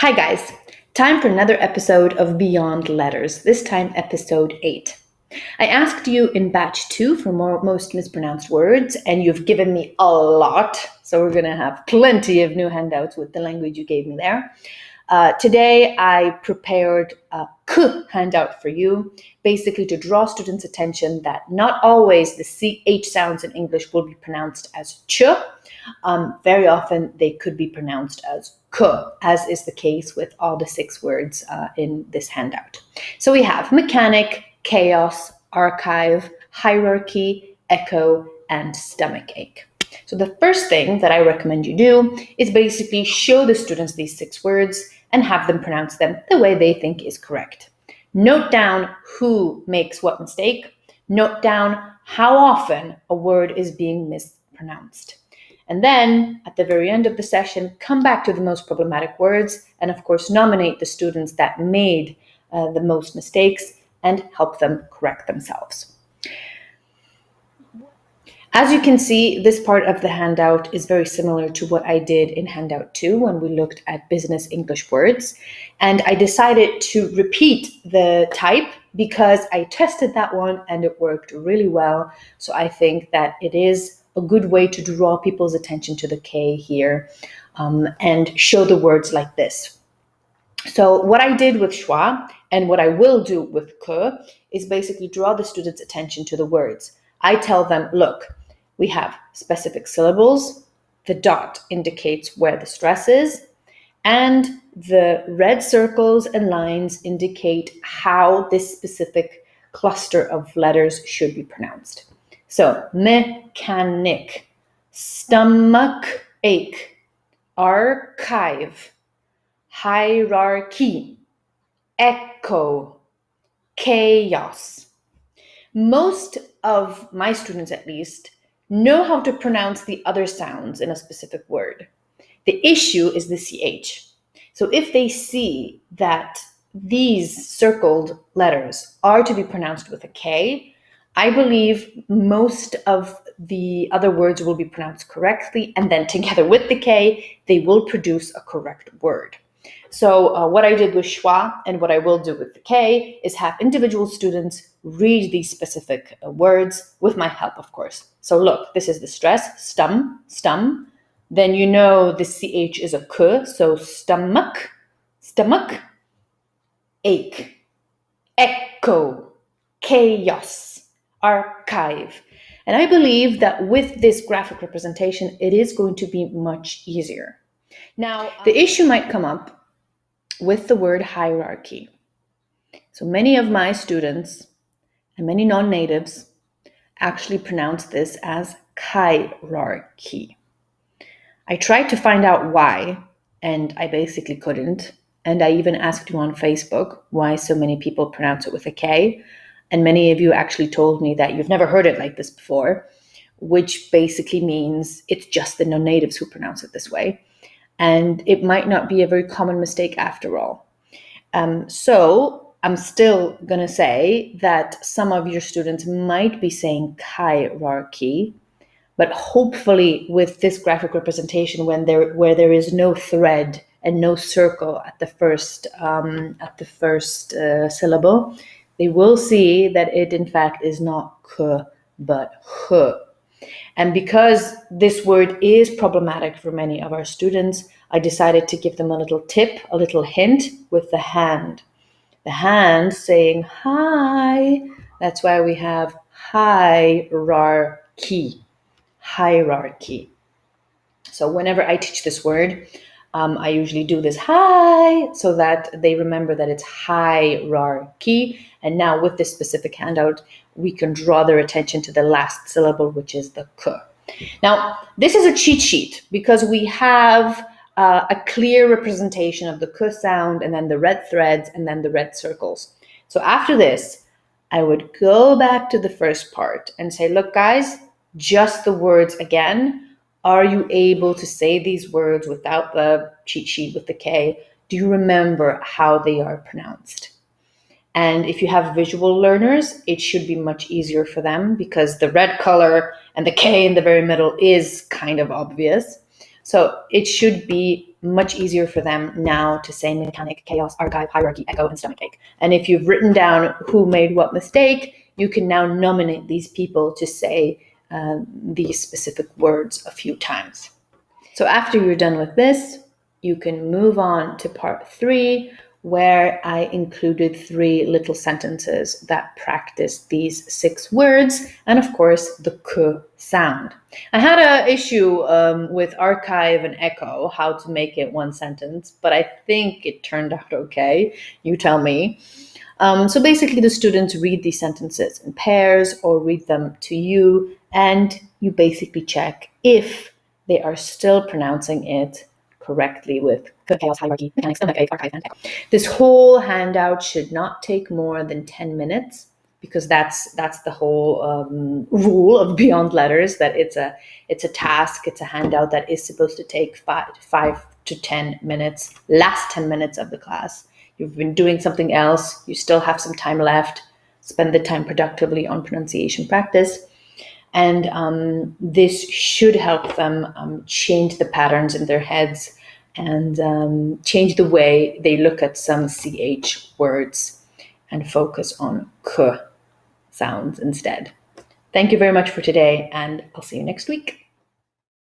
Hi guys, time for another episode of Beyond Letters, this time episode 8. I asked you in batch 2 for most mispronounced words, and you've given me a lot, so we're going to have plenty of new handouts with the language you gave me there. Today I prepared a k handout for you, basically to draw students' attention that not always the CH sounds in English will be pronounced as ch. Very often they could be pronounced as k, as is the case with all the 6 words in this handout. So we have mechanic, chaos, archive, hierarchy, echo, and stomachache. So the first thing that I recommend you do is basically show the students these 6 words and have them pronounce them the way they think is correct. Note down who makes what mistake. Note down how often a word is being mispronounced. And then, at the very end of the session, come back to the most problematic words and, of course, nominate the students that made the most mistakes and help them correct themselves. As you can see, this part of the handout is very similar to what I did in handout 2 when we looked at business English words. And I decided to repeat the type because I tested that one and it worked really well. So I think that it is a good way to draw people's attention to the K here and show the words like this. So what I did with schwa and what I will do with ke is basically draw the students' attention to the words. I tell them, look, we have specific syllables, the dot indicates where the stress is, and the red circles and lines indicate how this specific cluster of letters should be pronounced. So, mechanic, stomach ache, archive, hierarchy, echo, chaos. Most of my students, at least, know how to pronounce the other sounds in a specific word. The issue is the CH. So if they see that these circled letters are to be pronounced with a K, I believe most of the other words will be pronounced correctly, and then together with the K, they will produce a correct word. So what I did with schwa and what I will do with the K is have individual students read these specific words with my help, of course. So look, this is the stress, stum. Then you know the CH is a K, so stomach, ache, echo, chaos, archive. And I believe that with this graphic representation, it is going to be much easier. Now, the issue might come up with the word hierarchy. So many of my students and many non-natives actually pronounce this as hierarchy. I tried to find out why, and I basically couldn't. And I even asked you on Facebook why so many people pronounce it with a K. And many of you actually told me that you've never heard it like this before, which basically means it's just the non-natives who pronounce it this way. And it might not be a very common mistake after all. So I'm still going to say that some of your students might be saying hierarchy, but hopefully with this graphic representation, where there is no thread and no circle at the first syllable, they will see that it in fact is not k but h. And because this word is problematic for many of our students, I decided to give them a little tip, a little hint with the hand. The hand saying hi. That's why we have hierarchy. Hierarchy. So whenever I teach this word, I usually do this hi so that they remember that it's hierarchy. And now with this specific handout, we can draw their attention to the last syllable, which is the k. Now, this is a cheat sheet because we have a clear representation of the k sound and then the red threads and then the red circles. So after this, I would go back to the first part and say, look, guys, just the words again. Are you able to say these words without the cheat sheet with the K? Do you remember how they are pronounced? And if you have visual learners, it should be much easier for them because the red color and the K in the very middle is kind of obvious. So it should be much easier for them now to say mechanic, chaos, archive, hierarchy, echo, and stomachache. And if you've written down who made what mistake, you can now nominate these people to say these specific words a few times. So after you're done with this, you can move on to part 3, where I included 3 little sentences that practice these 6 words, and of course the k sound. I had an issue with archive and echo, how to make it one sentence, but I think it turned out okay. You tell me. So basically the students read these sentences in pairs or read them to you, and you basically check if they are still pronouncing it correctly with chaos, hierarchy, mechanics, stomachache, archive, and echo. This whole handout should not take more than 10 minutes, because that's the whole rule of Beyond Letters, that it's a task, it's a handout that is supposed to take 5 to 10 minutes, last 10 minutes of the class. You've been doing something else, you still have some time left, spend the time productively on pronunciation practice. And this should help them change the patterns in their heads and change the way they look at some CH words and focus on k sounds instead. Thank you very much for today, and I'll see you next week.